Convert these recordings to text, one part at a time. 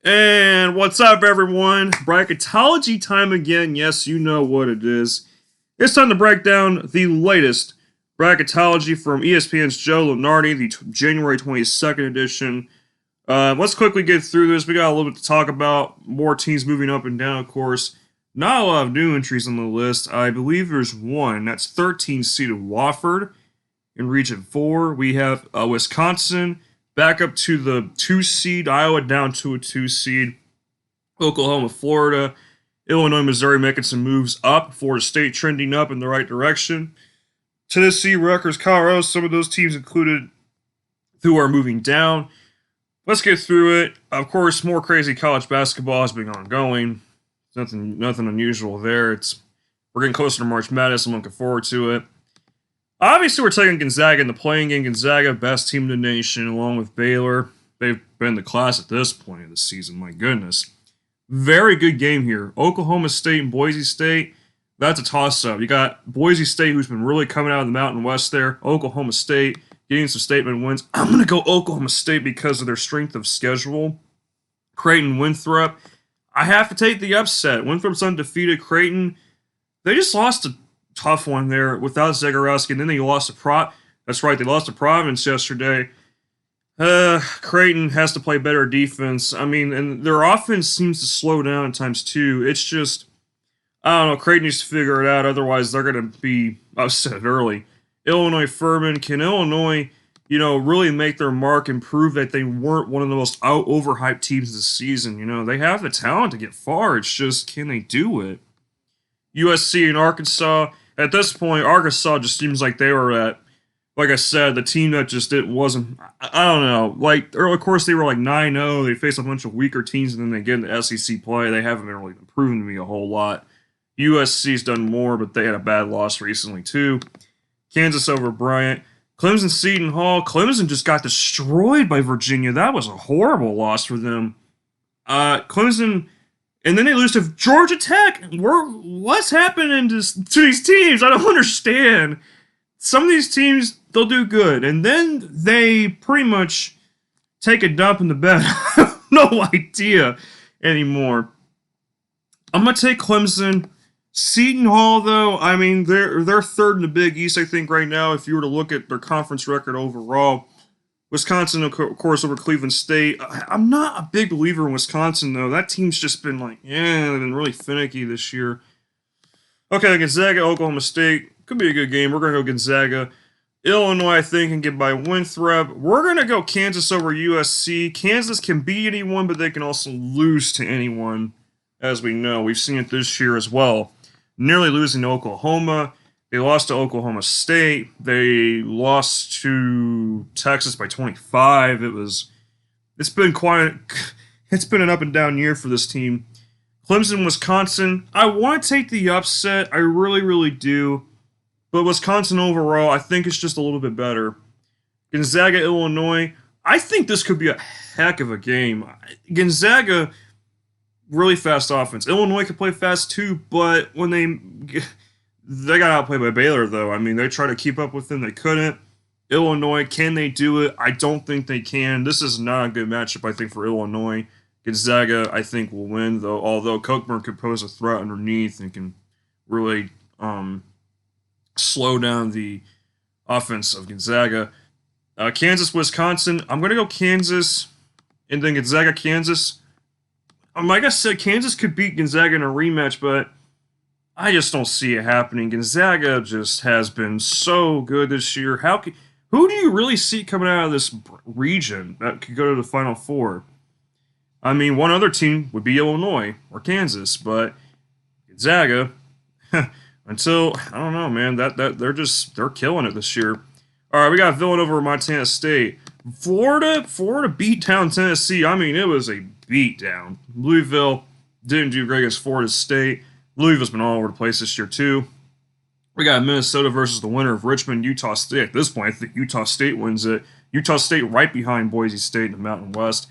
And what's up, everyone? Bracketology time again. Yes, you know what it is. It's time to break down the latest bracketology from ESPN's Joe Lunardi, the January 22nd edition. Let's quickly get through this. We got a little bit to talk about. More teams moving up and down, of course. Not a lot of new entries on the list. I believe there's one. That's 13 seeded Wofford in Region 4. We have Wisconsin back up to the 2 seed, Iowa down to a 2 seed, Oklahoma, Florida, Illinois, Missouri making some moves up, Florida State trending up in the right direction. Tennessee, Rutgers, Colorado, some of those teams included who are moving down. Let's get through it. Of course, more crazy college basketball has been ongoing. Nothing unusual there. We're getting closer to March Madness. I'm looking forward to it. Obviously, we're taking Gonzaga in the playing game. Gonzaga, best team in the nation, along with Baylor. They've been the class at this point of the season. My goodness. Very good game here. Oklahoma State and Boise State. That's a toss-up. You got Boise State, who's been really coming out of the Mountain West there. Oklahoma State getting some statement wins. I'm going to go Oklahoma State because of their strength of schedule. Creighton, Winthrop. I have to take the upset. Winthrop's undefeated. Creighton, they just lost a tough one there without Zagorowski, and then they lost to That's right, they lost to Providence yesterday. Creighton has to play better defense. I mean, and their offense seems to slow down at times too. It's just, I don't know, Creighton needs to figure it out, otherwise they're going to be upset early. Illinois, Furman. Can Illinois, really make their mark and prove that they weren't one of the most overhyped teams this season? They have the talent to get far. It's just, can they do it? USC and Arkansas. At this point, Arkansas just seems like they were like I said, the team that just wasn't, I don't know. Of course, they were 9-0. They faced a bunch of weaker teams, and then they get into SEC play. They haven't really been proven to me a whole lot. USC's done more, but they had a bad loss recently, too. Kansas over Bryant. Clemson, Seton Hall. Clemson just got destroyed by Virginia. That was a horrible loss for them. Clemson. And then they lose to Georgia Tech. What's happening to these teams? I don't understand. Some of these teams, they'll do good. And then they pretty much take a dump in the bed. I have no idea anymore. I'm going to take Clemson. Seton Hall, though, I mean, they're third in the Big East, I think, right now, if you were to look at their conference record overall. Wisconsin, of course, over Cleveland State. I'm not a big believer in Wisconsin, though. That team's just been they've been really finicky this year. Okay, Gonzaga, Oklahoma State. Could be a good game. We're going to go Gonzaga. Illinois, I think, can get by Winthrop. We're going to go Kansas over USC. Kansas can beat anyone, but they can also lose to anyone, as we know. We've seen it this year as well. Nearly losing to Oklahoma. They lost to Oklahoma State. They lost to Texas by 25. It's been an up and down year for this team. Clemson, Wisconsin. I want to take the upset. I really, really do. But Wisconsin overall, I think it's just a little bit better. Gonzaga, Illinois. I think this could be a heck of a game. Gonzaga, really fast offense. Illinois can play fast too, but when they got outplayed by Baylor, though. I mean, they tried to keep up with them. They couldn't. Illinois, can they do it? I don't think they can. This is not a good matchup, I think, for Illinois. Gonzaga, I think, will win, though. Although Cockburn could pose a threat underneath and can really slow down the offense of Gonzaga. Kansas, Wisconsin. I'm going to go Kansas and then Gonzaga, Kansas. Like I said, Kansas could beat Gonzaga in a rematch, but I just don't see it happening. Gonzaga just has been so good this year. Who do you really see coming out of this region that could go to the Final Four? I mean, one other team would be Illinois or Kansas, but Gonzaga, until I don't know, man. They're killing it this year. All right, we got Villanova over Montana State. Florida beat down Tennessee. I mean, it was a beatdown. Louisville didn't do great against Florida State. Louisville's been all over the place this year, too. We got Minnesota versus the winner of Richmond, Utah State. At this point, I think Utah State wins it. Utah State right behind Boise State in the Mountain West.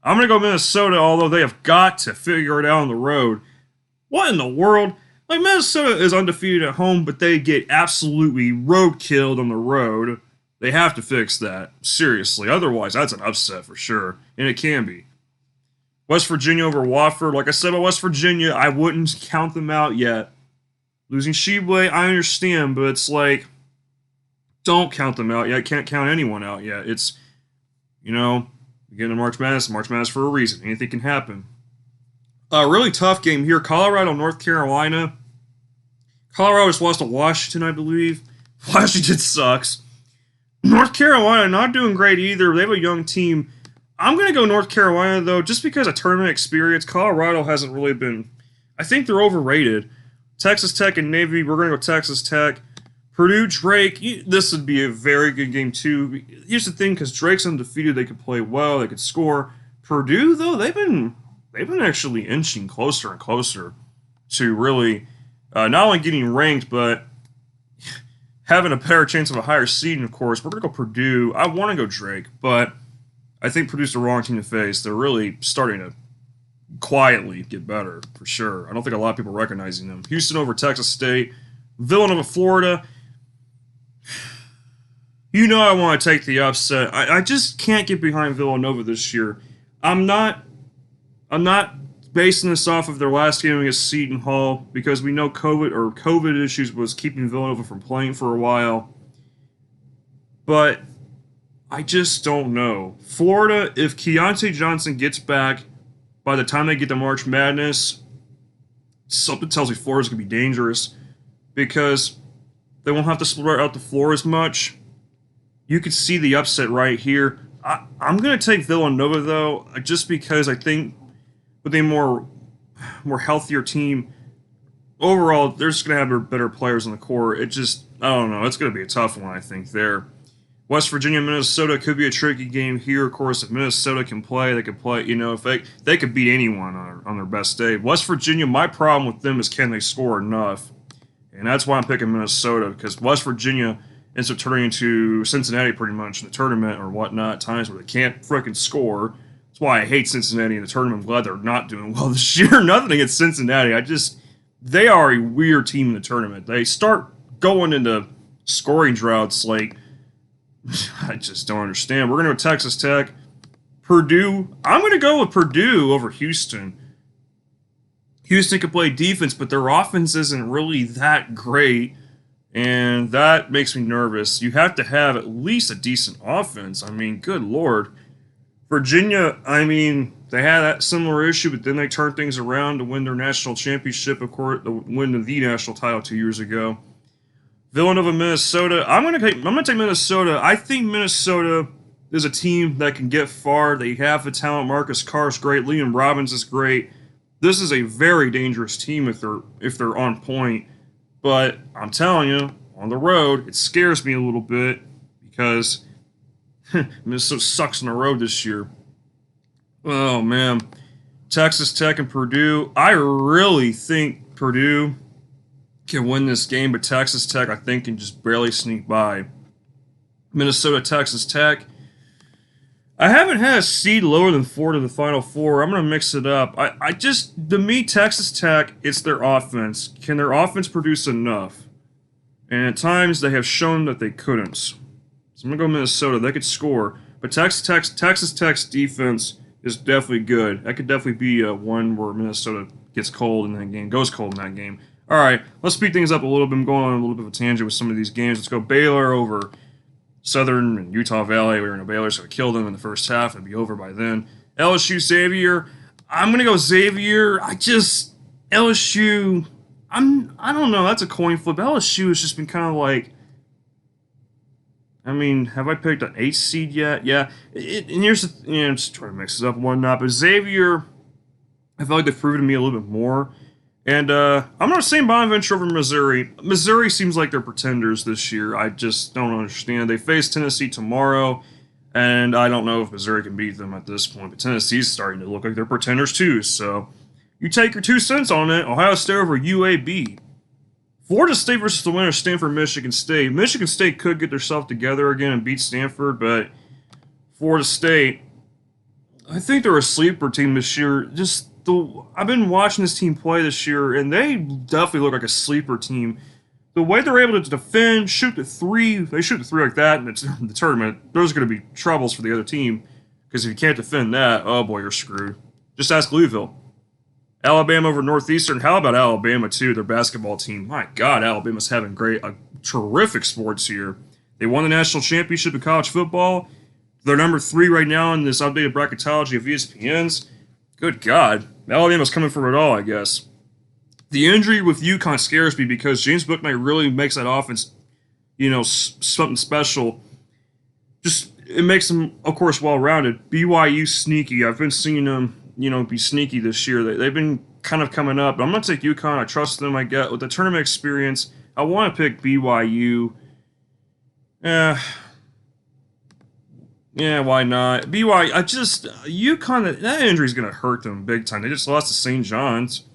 I'm going to go Minnesota, although they have got to figure it out on the road. What in the world? Minnesota is undefeated at home, but they get absolutely road-killed on the road. They have to fix that. Seriously. Otherwise, that's an upset for sure. And it can be. West Virginia over Wofford. Like I said about West Virginia, I wouldn't count them out yet. Losing Sheboygan, I understand, but it's like, don't count them out yet. Can't count anyone out yet. It's, getting a March Madness for a reason. Anything can happen. A really tough game here. Colorado, North Carolina. Colorado just lost to Washington, I believe. Washington sucks. North Carolina not doing great either. They have a young team. I'm going to go North Carolina, though, just because of tournament experience. Colorado hasn't really been... I think they're overrated. Texas Tech and Navy, we're going to go Texas Tech. Purdue, Drake, this would be a very good game, too. Here's the thing, because Drake's undefeated, they could play well, they could score. Purdue, though, they've been actually inching closer and closer to really not only getting ranked, but having a better chance of a higher seed. And, of course, we're going to go Purdue. I want to go Drake, but I think Purdue's the wrong team to face. They're really starting to quietly get better, for sure. I don't think a lot of people are recognizing them. Houston over Texas State. Villanova, Florida. I want to take the upset. I just can't get behind Villanova this year. I'm not basing this off of their last game against Seton Hall because we know COVID issues was keeping Villanova from playing for a while. But I just don't know. Florida, if Keontae Johnson gets back by the time they get to March Madness, something tells me Florida's going to be dangerous because they won't have to split out the floor as much. You could see the upset right here. I'm going to take Villanova, though, just because I think with a more healthier team, overall, they're just going to have better players on the court. I don't know. It's going to be a tough one, I think, there. West Virginia, Minnesota could be a tricky game here. Of course, if Minnesota can play, they could play. If they could beat anyone on their best day. West Virginia, my problem with them is can they score enough? And that's why I'm picking Minnesota, because West Virginia ends up turning into Cincinnati pretty much in the tournament or whatnot, times where they can't freaking score. That's why I hate Cincinnati in the tournament. I'm glad they're not doing well this year. Nothing against Cincinnati. They are a weird team in the tournament. They start going into scoring droughts like, I just don't understand. We're going to go Texas Tech. Purdue. I'm going to go with Purdue over Houston. Houston can play defense, but their offense isn't really that great, and that makes me nervous. You have to have at least a decent offense. I mean, good Lord. Virginia, they had that similar issue, but then they turned things around to win their national championship, of course, to win the national title 2 years ago. Villanova, Minnesota. I'm gonna take Minnesota. I think Minnesota is a team that can get far. They have the talent. Marcus Carr's great. Liam Robbins is great. This is a very dangerous team if they're on point. But I'm telling you, on the road, it scares me a little bit because Minnesota sucks on the road this year. Oh man, Texas Tech and Purdue. I really think Purdue can win this game, but Texas Tech, I think, can just barely sneak by. Minnesota, Texas Tech. I haven't had a seed lower than 4 to the Final Four. I'm going to mix it up. To me, Texas Tech, it's their offense. Can their offense produce enough? And at times, they have shown that they couldn't. So I'm going to go Minnesota. They could score. But Texas Tech's defense is definitely good. That could definitely be one where Minnesota gets cold in that game, goes cold in that game. All right, let's speed things up a little bit. I'm going on a little bit of a tangent with some of these games. Let's go Baylor over Southern and Utah Valley. We were in a Baylor, so we killed them in the first half. It'd be over by then. LSU, Xavier. I'm going to go Xavier. LSU, I don't know. That's a coin flip. LSU has just been kind of like, have I picked an 8 seed yet? Yeah. And here's the I'm just trying to mix this up and whatnot. But Xavier, I feel like they've proven to me a little bit more. And I'm going to say Bonaventure over Missouri. Missouri seems like they're pretenders this year. I just don't understand. They face Tennessee tomorrow, and I don't know if Missouri can beat them at this point. But Tennessee's starting to look like they're pretenders too. So you take your 2 cents on it. Ohio State over UAB. Florida State versus the winner, Stanford, Michigan State. Michigan State could get themselves together again and beat Stanford, but Florida State, I think they're a sleeper team this year. I've been watching this team play this year, and they definitely look like a sleeper team. The way they're able to defend, shoot the 3, they shoot the 3 like that in the tournament, there's going to be troubles for the other team, because if you can't defend that, oh boy, you're screwed. Just ask Louisville. Alabama over Northeastern. How about Alabama, too? Their basketball team. My God, Alabama's having a terrific sports year. They won the national championship in college football. They're number 3 right now in this updated bracketology of ESPN's. Good God. Alabama's coming for it all, I guess. The injury with UConn scares me because James Bouknight really makes that offense, something special. It makes them, of course, well-rounded. BYU sneaky. I've been seeing them, be sneaky this year. They've been kind of coming up. But I'm going to take UConn. I trust them. I get with the tournament experience. I want to pick BYU. Yeah, why not? BYU, UConn, that injury's going to hurt them big time. They just lost to St. John's.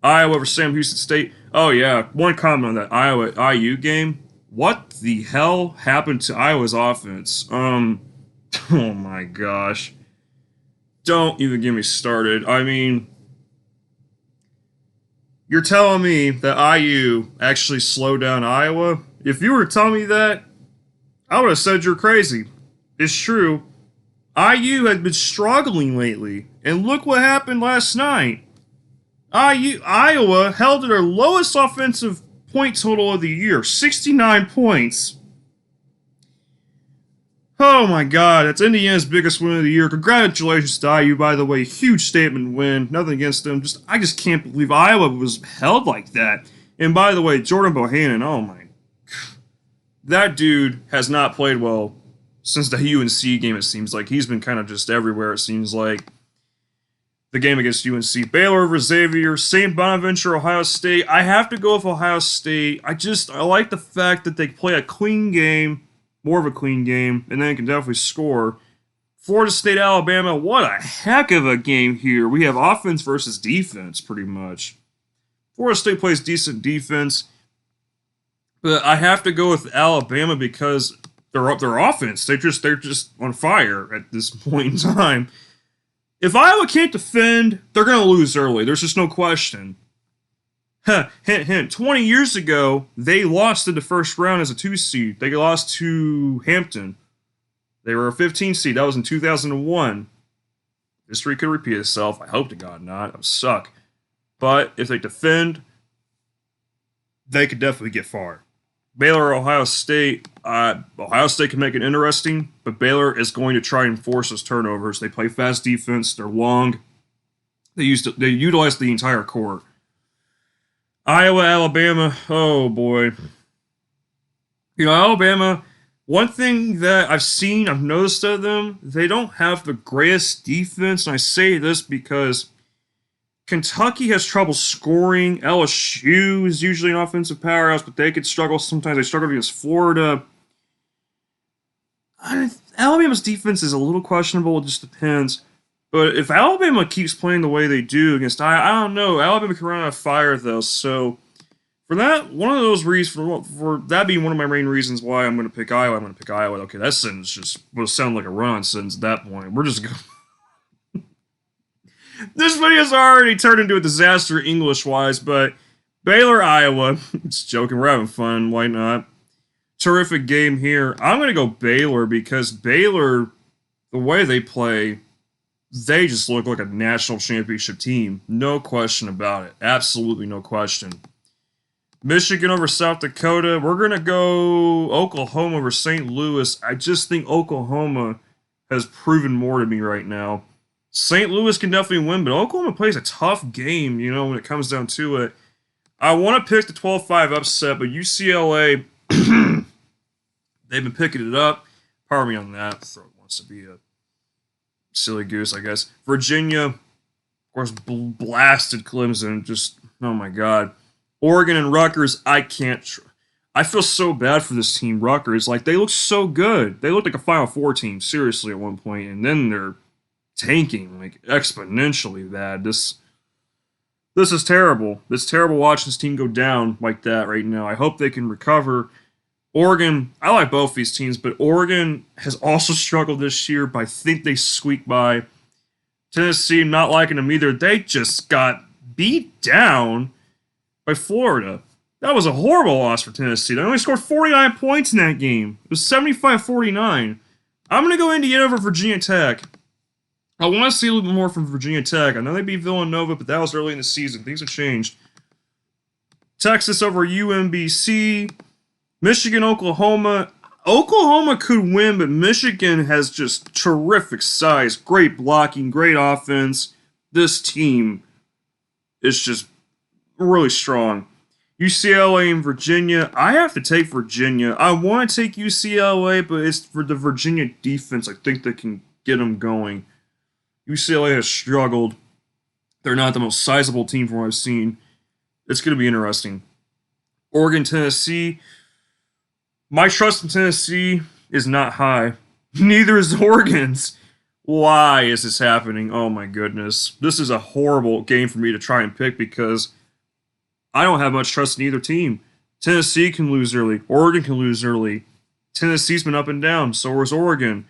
Iowa over Sam Houston State. Oh, yeah, one comment on that Iowa-IU game. What the hell happened to Iowa's offense? Oh my gosh. Don't even get me started. I mean, you're telling me that IU actually slowed down Iowa? If you were to tell me that, I would have said you're crazy. It's true. IU has been struggling lately, and look what happened last night. Iowa held to their lowest offensive point total of the year, 69 points. Oh my God, that's Indiana's biggest win of the year. Congratulations to IU, by the way. Huge statement win. Nothing against them. I just can't believe Iowa was held like that. And by the way, Jordan Bohannon, oh my. That dude has not played well since the UNC game, it seems like. He's been kind of just everywhere, it seems like. The game against UNC. Baylor over Xavier. St. Bonaventure, Ohio State. I have to go with Ohio State. I like the fact that they play a clean game, more of a clean game, and then can definitely score. Florida State, Alabama. What a heck of a game here. We have offense versus defense, pretty much. Florida State plays decent defense, but I have to go with Alabama because their offense. They're just on fire at this point in time. If Iowa can't defend, they're going to lose early. There's just no question. Hint, hint. 20 years ago, they lost in the first round as a 2 seed. They lost to Hampton. They were a 15 seed. That was in 2001. History could repeat itself. I hope to God not. That would suck. But if they defend, they could definitely get far. Baylor, Ohio State. Ohio State can make it interesting, but Baylor is going to try and force those turnovers. They play fast defense. They're long. They utilize the entire court. Iowa, Alabama. Oh boy. Alabama. One thing that I've noticed of them, they don't have the greatest defense. And I say this because Kentucky has trouble scoring. LSU is usually an offensive powerhouse, but they could struggle. Sometimes they struggle against Florida. Alabama's defense is a little questionable. It just depends. But if Alabama keeps playing the way they do against I don't know. Alabama can run out of fire, though. So for that, one of those reasons, for that being one of my main reasons why I'm going to pick Iowa, I'm going to pick Iowa. Okay, that sentence just will sound like a run-on sentence at that point. We're just going. This video's already turned into a disaster English-wise, but Baylor, Iowa. Just joking. We're having fun. Why not? Terrific game here. I'm going to go Baylor because Baylor, the way they play, they just look like a national championship team. No question about it. Absolutely no question. Michigan over South Dakota. We're going to go Oklahoma over St. Louis. I just think Oklahoma has proven more to me right now. St. Louis can definitely win, but Oklahoma plays a tough game, when it comes down to it. I want to pick the 12-5 upset, but UCLA, they've been picking it up. Pardon me on that. Throat wants to be a silly goose, I guess. Virginia, of course, blasted Clemson. Just, oh my God. Oregon and Rutgers, I feel so bad for this team, Rutgers. They look so good. They looked like a Final Four team, seriously, at one point, and then they're tanking exponentially bad. This is terrible. It's terrible watching this team go down like that right now. I hope they can recover. Oregon, I like both these teams, but Oregon has also struggled this year, but I think they squeaked by. Tennessee, not liking them either. They just got beat down by Florida. That was a horrible loss for Tennessee. They only scored 49 points in that game. It was 75-49. I'm going to go Indiana over Virginia Tech. I want to see a little bit more from Virginia Tech. I know they beat Villanova, but that was early in the season. Things have changed. Texas over UMBC. Michigan, Oklahoma. Oklahoma could win, but Michigan has just terrific size, great blocking, great offense. This team is just really strong. UCLA and Virginia. I have to take Virginia. I want to take UCLA, but it's for the Virginia defense. I think they can get them going. UCLA has struggled. They're not the most sizable team from what I've seen. It's going to be interesting. Oregon, Tennessee. My trust in Tennessee is not high. Neither is Oregon's. Why is this happening? Oh my goodness. This is a horrible game for me to try and pick because I don't have much trust in either team. Tennessee can lose early. Oregon can lose early. Tennessee's been up and down. So is Oregon.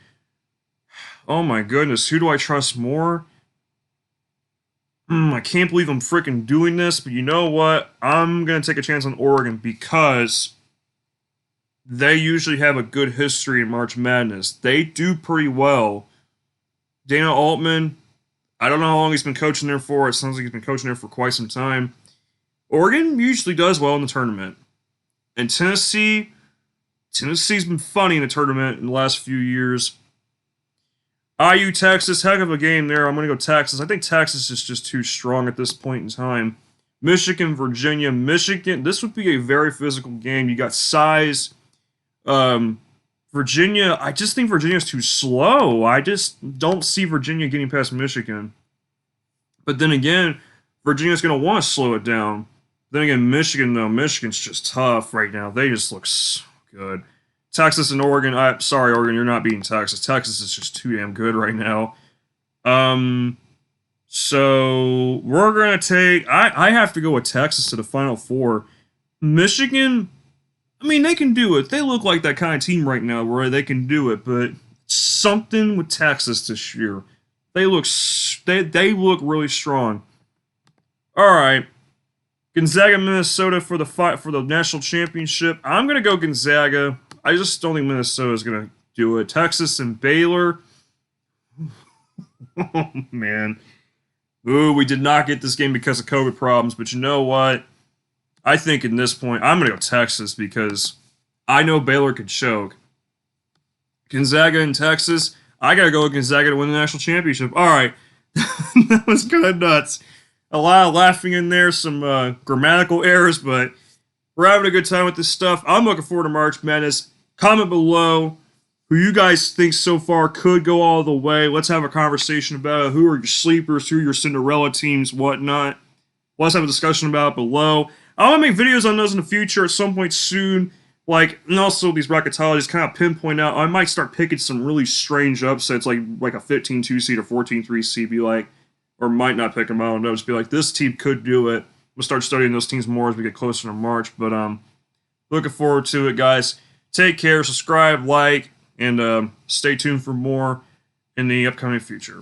Oh my goodness. Who do I trust more? I can't believe I'm freaking doing this, but you know what? I'm going to take a chance on Oregon because they usually have a good history in March Madness. They do pretty well. Dana Altman, I don't know how long he's been coaching there for. It sounds like he's been coaching there for quite some time. Oregon usually does well in the tournament. And Tennessee's been funny in the tournament in the last few years. IU, Texas, heck of a game there. I'm going to go Texas. I think Texas is just too strong at this point in time. Michigan, Virginia. Michigan, this would be a very physical game. You got size. Virginia, I just think Virginia's too slow. I just don't see Virginia getting past Michigan. But then again, Virginia's going to want to slow it down. Then again, Michigan, though. Michigan's just tough right now. They just look so good. Texas and Oregon. Sorry, Oregon, you're not beating Texas. Texas is just too damn good right now. So we're going to take... I have to go with Texas to the Final Four. Michigan... I mean, they can do it. They look like that kind of team right now where they can do it, but something with Texas this year. They look really strong. All right. Gonzaga, Minnesota for the fight for the national championship. I'm going to go Gonzaga. I just don't think Minnesota is going to do it. Texas and Baylor. Oh, man. Ooh, we did not get this game because of COVID problems, but you know what? I think in this point, I'm going to go Texas because I know Baylor could choke. Gonzaga and Texas, I got to go with Gonzaga to win the national championship. All right. That was kind of nuts. A lot of laughing in there, some grammatical errors, but we're having a good time with this stuff. I'm looking forward to March Madness. Comment below who you guys think so far could go all the way. Let's have a conversation about it. Who are your sleepers, who are your Cinderella teams, whatnot. Let's have a discussion about it below. I want to make videos on those in the future at some point soon. And also these bracketologies kind of pinpoint out. I might start picking some really strange upsets, like a 15-2 seed or 14-3 seed. Be like, or might not pick them. I don't know. Just be like, this team could do it. We'll start studying those teams more as we get closer to March. But looking forward to it, guys. Take care, subscribe, like, and stay tuned for more in the upcoming future.